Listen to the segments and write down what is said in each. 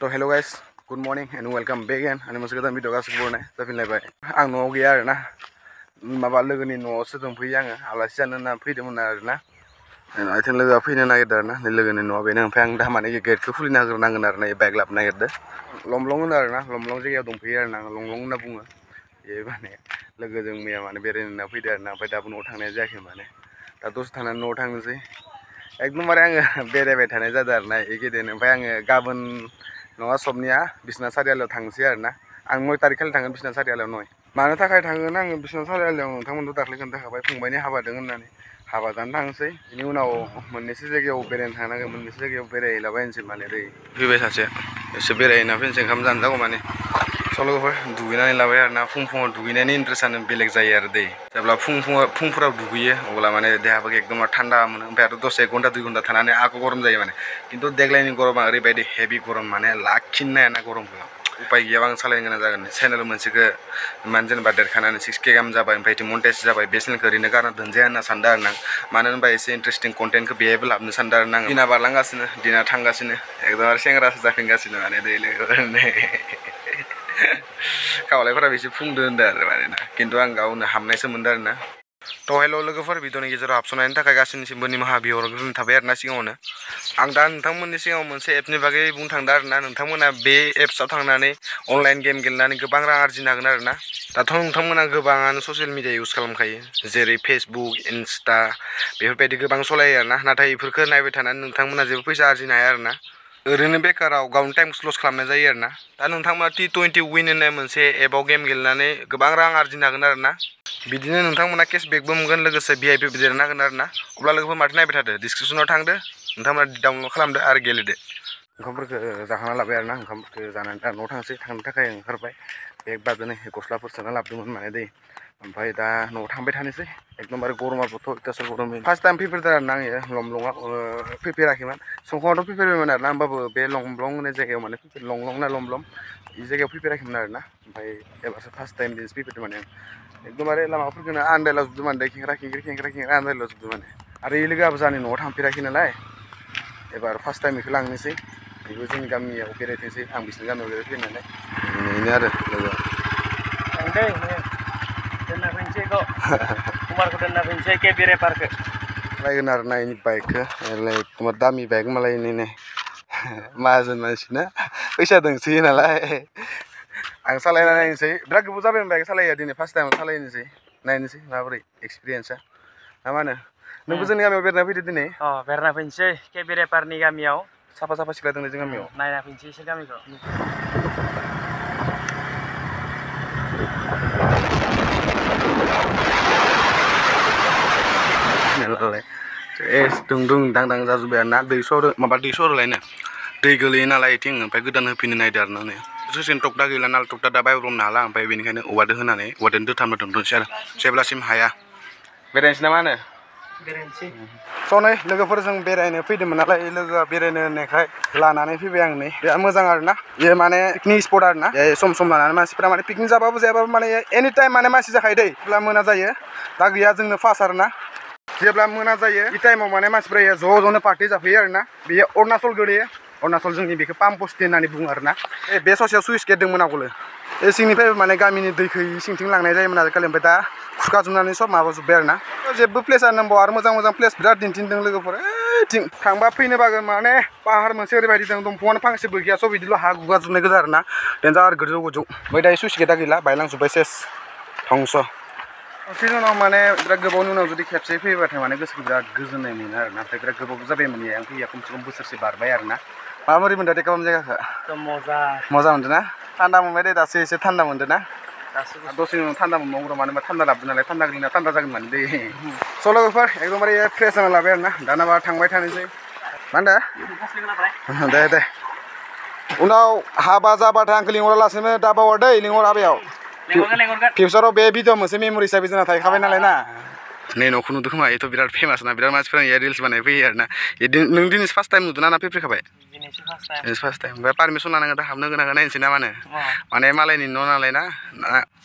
तो hello guys good morning and welcome back and आंनि मोनसे गोदान भिडिअ गासिबो बरनाय जाफिनलायबाय आं न'आव गैया आरोना माबा लोगोनि न'आवसो दंफैयो आङो आलासि जानो होनना फैदोंमोन आरोना आथिं लोगोआ फैनो नागिरदों आरोना लोगोनि न'आ बेनो ओमफ्राय आं दा माने गेटखौ खुलिना होग्रोनांगोन आरोना बाइक लाबोनो नागिरदों लंलं होनो आरोना लंलं जायगायाव दंफैयो आरोना लंलं होनना बुङो बे माने लोगोजों मैया माने बेरायनो होनना फैदों आरोना ओमफ्राय दाबो न'आव थांनाय जायाखै माने दा दसे थानानै न'आव थांनोसै एकदमबारे आङो बेरायबाय थानाय जादों आरोना एखेदेनो ओमफ्राय आङो गाबोन नङा सबनिया बिसनाथ सारिआलियाव थांसै आरोना आं 9 तारिख खालि थांगोन बिसनाथ सारिआलियाव 9 मानो थाखाय थांगोन आङो बिसनाथ सारिआलियाव नोंथांमोनथ' दाख्लै खोन्थाखाबाय फंबायनि हाबा दं होननानै हाबा जानो थांसै बेनि उनाव मोननैसो जायगायाव बेरायनो थांनांगोन मोननैसो जायगायाव बेरायहैलाबायनोसै माने ओरै फैबाय सासे एसे बेरायहैना फैनोसै ओंखाम जानो जागौ माने सल'फोर दुगैनानै लाबाय आरोना फुङाव दुगैनायनि इन्ट्रेस्टआनो बेलेग जायो आरो दै जेब्ला फुंफोराव दुगैयो अब्ला माने देहाफोरखौ एकदम थान्दा मोनो ओमफ्राय आरो दसे 1 घन्टा 2 घन्टा थानानै आरो गरम जायो माने खिन्थु देग्लायनि गरमा ओरैबायदि हेभि गरम माने लाखिनो हायाना गरमखौ उपाय गैयाबा आं सालायनो गोनां जागोन चेनेल मोनसेखौ माने जेनेबा देरखानानै 6K गाहाम जाबाय ओमफ्राय मन्टेज जाबाय बे चेनेलखौ ओरैनो गारना दोनजाया होनना सानदों आरो आं मानो होनबा एसे इन्टारेस्टिं कन्टेन्टखौ बेहायबो लाबोनो सानदों आरो आं दिना बारलांगासिनो दिना थांगासिनो एकदम सेंग्रासो जाफिनगासिनो माने दै लोगोफोरनो खावलायफोराबो एसे फुंदो होनदों आरो माने ना खिन्थु आं गावनो हामनायसो मोनदों आरो ना तो हेल' लोगोफोर भिडिअनि गेजेराव हाबसननायनि थाखाय गासैनिसिमबो निमाहा बिहरग्रोनाय थाबाय आरोना सिगाङावनो आं दा नोंथांमोननि सिगाङाव मोनसे एपनि बागै बुंनो थांदों आरोना नोंथांमोना बे एप्सआव थांनानै अनलाइन गेम गेलेनानै गोबां रां आरजिनो हागोन आरोना दाथ' नोंथांमोना गोबाङानो ससियेल मिडिया इउज खालामखायो जेरै फेसबुक इन्स्टा बेफोरबायदि गोबां सलायो आरोना नाथाय बेफोरखौ नायबाय थानानै नोंथांमोना जेबो फैसा आरजिनो हाया आरोना ओरैनो बेकाराव गावनि टाइमखौ लस खालामनाय जायो आरोना दा नोंथांमोना T20 विन होननाय मोनसे एपआव गेम गेलेनानै गोबां रां आरजिनो हागोन आरोना बिदिनो नोंथांमोना केसबेकबो मोनगोन लोगोसे VIP देरनो हागोन आरोना अब्ला लोगोफोर माथो नायबाय थादो डिसक्रिपसनाव थांदो नोंथांमोना डाउनलड खालामदो आरो गेलेदो ओंखामफोरखौ जाखांना लाबाय आरोना ओंखामफोरखौ जानानै दा न'आव थांसै थांनो थाखाय ओंखारबाय बेग बादोनो गस्लाफोर सोना लाबोदोंमोन माने दै ओमफ्राय दा न'आव थांबाय थानोसै एकदमबारे गरमाबोथ' अयथासार गरम फार्स्ट टाइम फैफेरदों आरोना आङो लंलंआव फैफेराखैमोन संखंआवथ' फैफेरबायमोन आरोना होमबाबो बे लंलं होननाय जायगायाव माने लंलं ना लमलं बे जायगायाव फैफेराखैमोन आरोना ओमफ्राय एबारसो फार्स्ट टाइम बिदिसो फैफेरदों माने एकदमबारे लामाफोरखौनो आन्दायलाजोबदों माने खेंख्रा खेंख्रि आन्दायलाजोबदों माने आरो इ लोगोआबो जोंनि न'आव थांफेराखै नालाय एबार फार्स्ट टाइम बेखौ लांनोसै बेबो जोंनि गामियाव बेरायथोंसै आं बिसोरनि गामियाव बेरायफैयो नालाय बेनो आरो लोगोआ थांदों दोनना फैनोसै बेखौ कुमारखौ दोनना फैनोसै के बेराय पार्कखौ लायगोन आरो ना इनि बाइकखौ एकदम दामि बाइक मालाय नै माहाजोन मानसिना फैसा दोंसोयो नालाय आं सालायना नायनोसै बिराद गोबाव जाबाय बाइक सालाया दिनै फार्स्ट टाइम सालायनोसै नायनोसै माबोरै एक्सपिरियेन्सआ ना मा होनो नोंबो जोंनि गामियाव बेरायना फैदो दिनै बेरायना फैनोसै के बेराय पार्कनि गामियाव साफा साफा सिख्ला दङ जों गामियाव नायना फैनोसै एसे गामिखौ दुं दुं दां दां जाजोब्बाय आरोना दै सरलायनो दै गोलैयो नालाय इथिं ओमफ्राय गोदान होफिननो नायदो आरोना नै ससेन टक्टा गैला नालाय टक्टा दा बायब्रबनो हाला ओमफ्राय बेनिखायनो औवादो होनानै औवादों दोनथ'नोसै आरो जेब्लासिम हाया बेरायनोसै ना मा होनो बेरायनोसै स' नै लोगोफोरजों बेरायनो फैदोंमोन नालाय लोगोआ बेरायनो होननायखाय लानानै फैबाय आं नै बिराद मोजां आरोना बेयो माने पिकनिक स्पट आरोना सम सम लानानै मानसिफ्रा माने पिकनिक जाबाबो जायाबाबो माने एनि टाइम माने मानसि जाखायो दै जेब्ला मोना जायो दा गैया जोंनो फार्स्ट आरोना जेब्ला मोना जायो इ टाइमाव माने मानसिफ्रा ज'नो पार्टि जाफैयो आरोना बेयो अरुणाचल गोलैयो अरुणाचल जोंनि बेखौ पामपस्टि होननानै बुङो आरोना बे ससेयाव सुइस गेट दंमोन आवगोलो सिंनिफ्राय माने गामिनि दैखौ सिंथिं लांनाय जायोमोन आजिखालि ओमफ्राय दा खुरखाजोबनानै सब माबाजोब्बाय आरोना जेबो प्लेसआनो नांबाव आरो मोजां मोजां प्लेस बिराद दिन्थिदों लोगोफोर ओइथिं थांबा फैनो बागोन माने पाहार मोनसे ओरैबायदि दं दंफाङानो फांसेबो गैया सब बिदिल' हा गुगाजोबनाय गोजा आरोना देन्जार गोजौ गोजौ ओमफ्राय दायो सुइस गेटआ गैला बायलांजोब्बाय सेस धंस' बिनि उनाव माने बिराद गोबावनि उनाव जुदि खेबसे फैबाथाय माने गोसोखौ बिराद गोजोननाय मोनो आरोना ओमफ्राय बिराद गोबाव जाबाय माने आं फैया खमसे खम बोसोरसे बारबाय आरोना माबोरै मोनदों दे गावनि जायगाखौ मोजां मोनदों ना थान्दा मोनबाय दे दासो एसे थान्दा मोनदों ना दसे उनाव थान्दा मोनबावो मानो होनबा थान्दा लाबोदों नालाय थान्दा गोलैना थान्दा जागोन माने दै स' लोगोफोर एकदमबारे फ्रेस जाना लाबाय आरोना दानाबा थांबाय थानोसै मा होनदों दे उनाव हाबा जाबाथाय आंखौ लिंहरालासिनो दा बावा दै लिंहर हाबायाव फिउचाराव बे भिडिअ मोनसे मेम'रि हिसाबै जोंना थाहैखाबाय नालाय ना नै न'खौ नुदों खोमा एथ' बिराद फेमास ना बिराद मानसिफोरा रिल्स बानाय फैयो आरोना नों दिनै फार्स्ट टाइम नुदों ना फैफेरखाबाय फार्स्ट टाइम ओमफ्राय पारमिसन लानांगोन दा हाबनो गोनां नायनोसै ना मानो माने मालायनि न' नालाय ना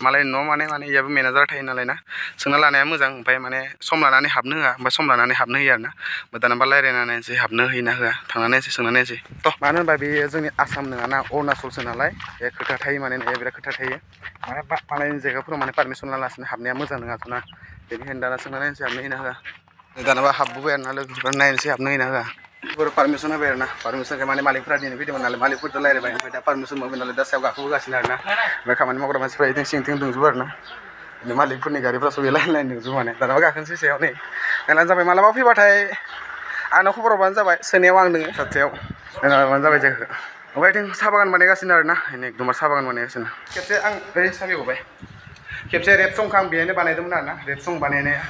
मालायनि न' माने इयाबो मेनेजार थायो नालाय ना सोंना लानाया मोजां ओमफ्राय माने सम लानानै हाबनो होआ ओमफ्राय सम लानानै हाबनो होयो आरोना ओमफ्राय दानाबा रायज्लायना नायनोसै हाबनो होयोना होआ थांनानै नायनोसै सोंना नायनोसै थ' मानो होनबा बेयो जोंनि आसाम नङाना अरुणाचलसो नालाय बे खोथा थायो माने बिराद खोथा थायो माने मालायनि जायगाफोराव माने पारमिसन लालासिनो हाबनाया मोजां नङाथ'ना बेनिखायनो दाना सोंना नायनोसै हाबनो होयोना होआ दानाबा हाबबोबाय आरोना लोगोफोरा नायनोसै हाबनो होयोना होआ पारमिसन होबाय आरोना पारमिसनखौ माने मालिकफोरा दिनै फैदोंमोन नालाय मालिकफोरजों रायज्लायबाय ओमफ्राय दा पारमिसन मोनबाय नालाय दा सायाव गाखोबोगासिनो आरोना ओमफ्राय खामानि मावग्रा मानसिफ्रा इथिं सिंथिं दंजोबो आरोना मालिकफोरनि गारिफ्रा सब लाइन लाइन दंजोबो माने दानाबा गाखोनोसै सायाव नै नायलानो जाबाय मालाबा फैबाथाय आंनाव खबर हरबानो जाबाय सोनायाव आं दोङो साथियाव नायलाबानो जाबाय जायगाखौ ओमफ्राय इथिं साहा बागान बानायगासिनो आरोना एकदम साहा बागान बानायगासिनो खेबसे आं ओरै साबि गबाय खेबसे रेप संखौ आं बेहायनो बानायदोंमोन आरोना रेप सं बानायनाया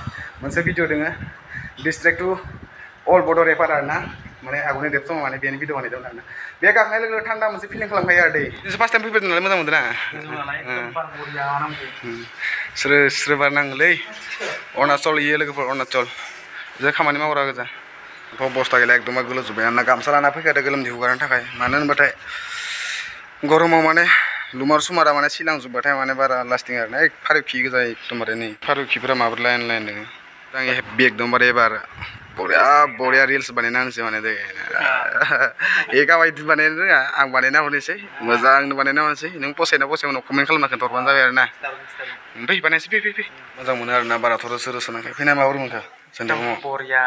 मोनसे भिडिअ दोङो डिस्ट्रेक्ट टु अल बड' रेपार आरोना माने आगुनि रेप सं माने बेनि भिडिअ बानायदोंमोन आरोना बे गाखोनाय लोगो थान्दा मोनसे फिलिं खालामखायो आरो दै फार्स्ट टाइम फैफेरदों नालाय मोजां मोनदों ना स्रो स्रो बार नाङोलै अरुणाचल इयो लोगोफोर अरुणाचल जे खामानि मावग्रा गोजा अबस्था गैला एकदम गोलोमजोब्बाय आंना गामसा लाना फैखादो गोलोमदै हुगारनो थाखाय मानो होनबाथाय गरमाव माने लुमार सुमारा माने सिलांजोब्बाथाय माने बारा लास्टिं आरोना फारुखि गोजा एकदमबारे नै फारुखिफोरा माबोरै लाइन लाइन दोङो आं हेब्बि एकदमबारे एबार बरिया रिल्स बानायना होनोसै माने एगाबायदि बानायनो रोङा आं बानायना हरनोसै मोजांनो बानायना हरनोसै नों फसायना उनाव कमेन्ट खालामना खोन्थाहरबानो जाबाय आरोना फै बानायसै फै मोजां मोनो आरोना बाराथ' रोसो रोसो नांखाय फैना माबोरै मोनखो बरिया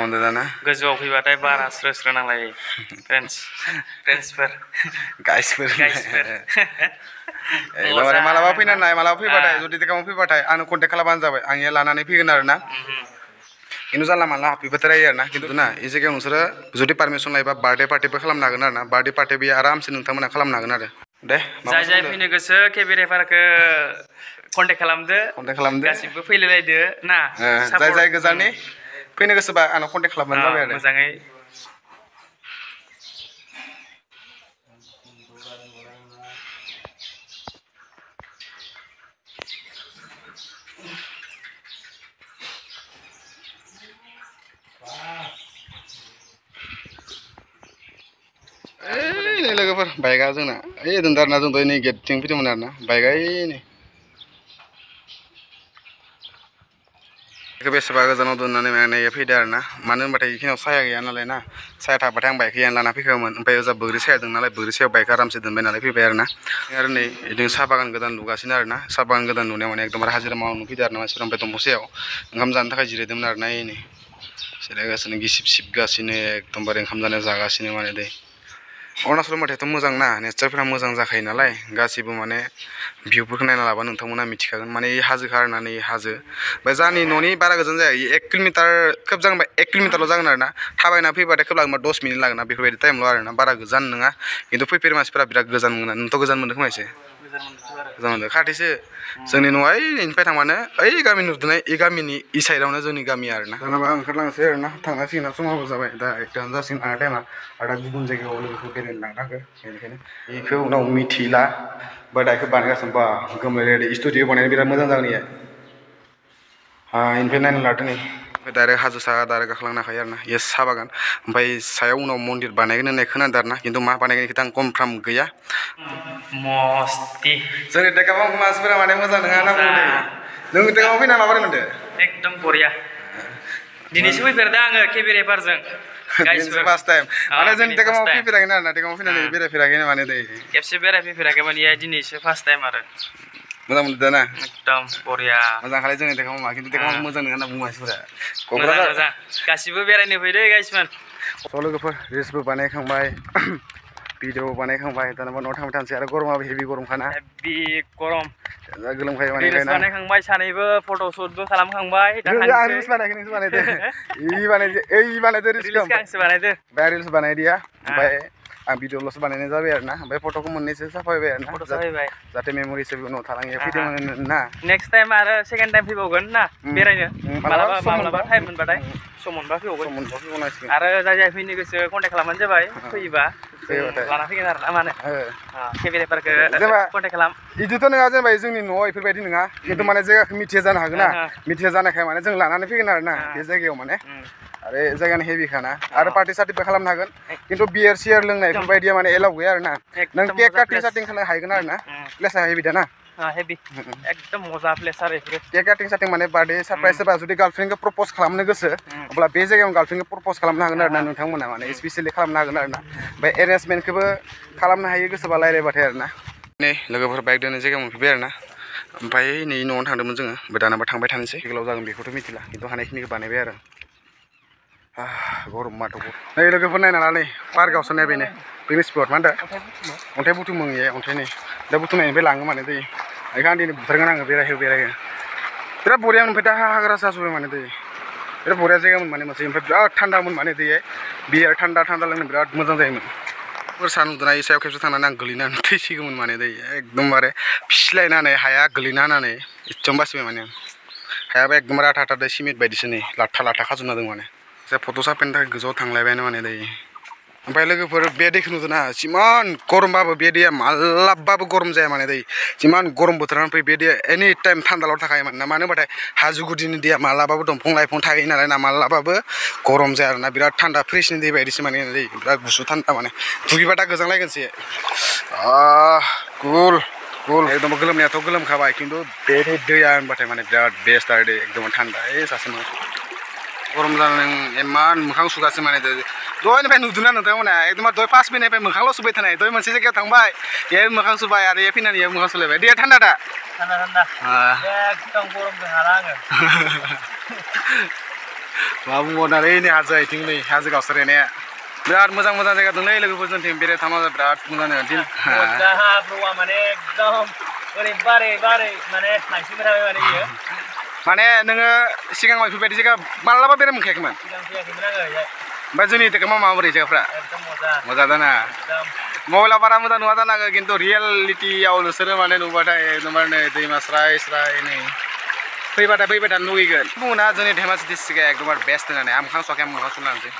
मोनदों दाना गोजौआव फैबाथाय बारा स्रो स्रो नांलायो फ्रेन्ड्सफोर गाइसफोर मालाबा फैना नाय मालाबा फैबाथाय जुदि देखामाव फैबाथाय आंनो कन्टेक्ट खालामबानो जाबाय आं लानानै फैगोन आरोना खिन्थु जानला मानला हाबफैबाथाय रायो आरोना खिन्थु ना बे जायगायाव नोंसोरो जुदि पारमिसन लायोबा बार्थडे पार्टिबो खालामनो हागोन आरोना बार्थडे पार्टि बेयो आरामसे नोंथांमोना खालामनो हागोन आरो दे जाय फैनो गोसो केबि रेपारखौ कन्टेक्ट खालामदो गासिबो फैलायलायदो ना जाय गोजाननि फैनो गोसोबा आंनाव कन्टेक्ट खालामबानो जाबाय आरो मोजाङै नै लोगोफोर बाइकआ जोंना ओइ दोनदों आरोना जों नै गेटथिं फैदोंमोन आरोना बाइकआ नै बेखौ बेसेबा गोजानाव दोननानै माने फैदो आरोना मानो होनबाथाय बेखिनियाव साया गैया नालाय ना साया थाबाथाय आं बाइकखौ लाना फैखायोमोन ओमफ्राय ओजा बोग्रि साया दं नालाय बोग्रि सायाव बाइकआ आरामसे दोनबाय नालाय फैबाय आरोना आरो नै बिदिनो साहा बागान गोदान लुगासिनो आरोना साहा बागान गोदान लुनायाव माने एकदम हाजिरा मावनो फैदो आरोना मानसिफोरा ओमफ्राय दंफांसेयाव ओंखाम जानो थाखाय जिरायदोंमोन आरोना नै जिरायगासिनो गिसिब सिबगासिनो एकदमबारे ओंखाम जानायाव जागासिनो माने दै अरुणाचल होनबाथायथ' मोजां ना नेचारफोरा मोजां जाखायो नालाय गासिबो माने भिउफोरखौ नायना लाबा नोंथांमोना मिथिखागोन माने हाजोखा आरोना नै हाजो ओमफ्राय जोंनि न'नि बारा गोजान जाया 1 किल'मिटार खोब जागोन 1 किल'मिटारल' जागोन आरोना थाबायना फैबाथाय खोब लागोन 10 मिनिट लागोन बेफोरबायदि टाइमल' आरोना बारा गोजान नङा खिन्थु फैफेर मानसिफोरा बिराद गोजान मोना नोंथ' गोजान मोनदों खोमा एसे गोजान मोनदों खाथिसो जोंनि न'आ ओइनिफ्राय थांबानो ओइ गामि नुदोंनाय इ गामिनि इ साइडआवनो जोंनि गामि आरोना दानाबा ओंखारलांसै आरोना थांनांसिगोन समाबो जाबाय दा 1 जासिगोन आंना टाइमा आरो दा गुबुन जायगायाव लोगोखौ बेरायनो लांनांगौ बेनिखायनो बेखौ उनाव मिथिला बा दा बेखौ बानायगासिनो बा गोमलायलायदों स्टुडिअ बानायनो बिराद मोजां जागोन इयो इनिफ्राय नायना लादो नै डाइरेक्ट हाजो साहा डाइरेक्ट गाखोलांनो हाखायो आरोना इयो साहा बागान ओमफ्राय सायाव उनाव मन्दिर बानायगोन होननाय खोनादों आरोना खिन्थु मा बानायगोन बेखौथ' आं कनफार्म गैया मस्ति जोंनि टेकामाव मानसिफोरा माने मोजां नङा होनना बुंदों नों टेकामाव फैना माबोरै मोनदों एकदम बरिया दिनैसो फैफेरदों आङो केबि रेपारजों फार्स्ट टाइम माने जों टेकामाव फैफेराखै आरोना टेकामाव फैनानै बेरायफेराखै माने दै खेबसे बेरायफैफेराखै माने दिनैसो फार्स्ट टाइम आरो मोजां मोनदों ना एकदम बरिया मोजां खालाय जोंनि टेकामाव मा खिन्थु टेकामाव मोजां नङा होनना बुङो मानसिफोरा मोजां गासिबो बेरायनो फैदो गाइसमोन स' लोगोफोर रिल्सबो बानायखांबाय भिडिअ बानायखांबाय दानाबा न'आव थांबाय थानोसै आरो गरमाबो हेभि गरमखाना हेभि गरम गोलोमखायो माने रिल्स बानायखांबाय सानैबो फट'शुटबो खालामखांबाय रिल्स बानायाखै नोंसो बानायदो इ बानायदो रिल्सखौ आंसो बानायदो बे रिल्स बानायदिया ओमफ्राय आं भिडिअल'सो बानायनाय जाबाय आरोना ओमफ्राय फट'खौ मोननैसो साफायबाय आरोना फट' साफायबाय जाहाथे मेम'रि हिसाबै उनाव थालाङो फैदोंमोन ना नेक्स्ट टाइम आरो सेकेन्ड टाइम फैबावगोन ना बेरायनो मालाबा टाइम मोनबाथाय सम मोनबा फैबावगोन आरो जाय जाय फैनो गोसो कन्टेक्ट खालामबानो जाबाय फैयोबा फैबाथाय लाना फैगोन आरो ना माने फेमिलिफोरखौ जेनेबा कन्टेक्ट खालाम इदिथ' नङा जेनेबा जोंनि न'आव इफोरबायदि नङा खिन्थु माने जायगाखौ मिथिया जानो हागोन ना मिथिया जानायखाय माने जों लानानै फैगोन आरो ना बे जायगायाव माने आरो जायगानि हेभिखाना आरो पार्टि सार्टिबो खालामनो हागोन खिन्थु बियार सियार लोंनाय बेफोरबायदिया माने एलाउ गैया आरो ना नों केक काटिं साटिं खालामनो हागोन आरो ना प्लेसा हेभि दा ना हेभि एकदम मजा प्लेस आरो बेफोरो केक काटिं साटिं माने बार्थडे सारप्राइज सोरबा जुदि गार्लफ्रेन्डखौ प्रप'ज खालामनो गोसो अब्ला बे जायगायाव गार्लफ्रेन्डखौ प्रप'ज खालामनो हागोन आरो ना नोंथांमोना माने स्पेसियेलि खालामनो हागोन आरो ना ओमफ्राय एरेन्जमेन्टखौबो खालामनो हायो गोसोबा रायज्लायबाथाय आरो ना नै लोगोफोर बाइक दोननाय जायगायाव मोनफैबाय आरो ना ओमफ्राय नै न'आवनो थांदोंमोन जोङो ओमफ्राय दानाबा थांबाय थानोसै गोलाव जागोन बेखौथ' मिथिला खिन्थु हानायखिनिखौ बानायबाय आरो गरमाथ' नै लोगोफोर नायना ला नै पार्कआवसो नायबाय नै पिकनिक स्पट मा होनदों अन्थाइ बुथुमो इयो अन्थाइ नै दा बुथुमनायनिफ्राय लाङो माने दै बेखौ आं दिनै बुथारगोन आङो बेरायहो बिराद बरिया ओमफ्राय दा हाग्रा जाजोब्बाय माने दै बिराद बरिया जायगामोन माने मोनसे ओमफ्राय बिराद थान्दामोन माने दैया बियार थान्दा थान्दा लोंनो बिराद मोजां जायोमोन सान उन्दुनाय सायाव खेबसे थांनानै आं गोलैनानै थैसिगौमोन माने दै एकदमबारे फिस्लायनानै हाया गोलैना होनानै एसेबां बासिबाय माने आं हायाबो एकदम राथा थाथा सिमेन्ट बायदिसो नै लाथा लाथा खाजोबना दं माने जा फट' साफायनो थाखाय गोजौआव थांलायबायानो माने दै ओमफ्राय लोगोफोर बे दैखौ नुदों ना जिमान गरमबाबो बे दैया मालाबाबो गरम जाया माने दै जिमान गरम बोथोरानो फै बे दैया एनि टाइम थान्दाल' थाखायो माने मानो होनबाथाय हाजो गुदिनि दैया मालाबाबो दंफां लाइफां थायो नालाय ना मालाबाबो गरम जाया आरोना बिराद थान्दा फ्रेशनि दै बायदिसो माने दै बिराद गुसु थान्दा माने दुगैबा दा गोजांलायगोनसो कुल कुल एकदम गोलोमनायाथ' गोलोमखाबाय खिन्थु बे दैया होनबाथाय माने बिराद बेस्ट आरो दै एकदम थान्दा सासे गरम जानानै इमान मोखां सुगासो माने दहायनिफ्राय नुदोंना नोंथांमोना एकदम दहाय 5 मिनिटनिफ्राय मोखांल' सुबाय थानाय दहाय मोनसे जायगायाव थांबाय बेहाय मोखां सुबाय आरो बेहाय फैनानै बेहाय मोखां सुलायबाय दैया थान्दा दा थान्दा थान्दा एकदम गरमजों हाला आङो मा बुंबावनो आरो नै हाजो आथिं नै हाजो गावस्रायनाया बिराद मोजां मोजां जायगा दं नै लोगोफोरजों बेराय थांनो बिराद मोजां दिन ब्र'आ माने एकदम ओरै बारै बारै माने मानसिफोरा माने इयो माने नोङो सिगाङाव बेफोरबायदि जायगा मालाबा बेराय मोनखायाखैमोन सिगां फैयाखैमोन आङो ओमफ्राय जोंनि मा माबोरै जायगाफ्रा एकदम मजा मजा दाना मबाइलाव बारा मोजां नुवा जानांगौ खिन्थु रियेलिटियाव नोंसोरो माने नुबाथाय एकदमबारे नै दैमा स्राय स्राय नै फैबाथाय थानो लुगैगोन बुङोना जोंनि धेमाजि डिस्ट्रिक्टआ एकदमबारे बेस्ट होननानै आं मोखां सुवाखै आं मोखां सुना लानोसै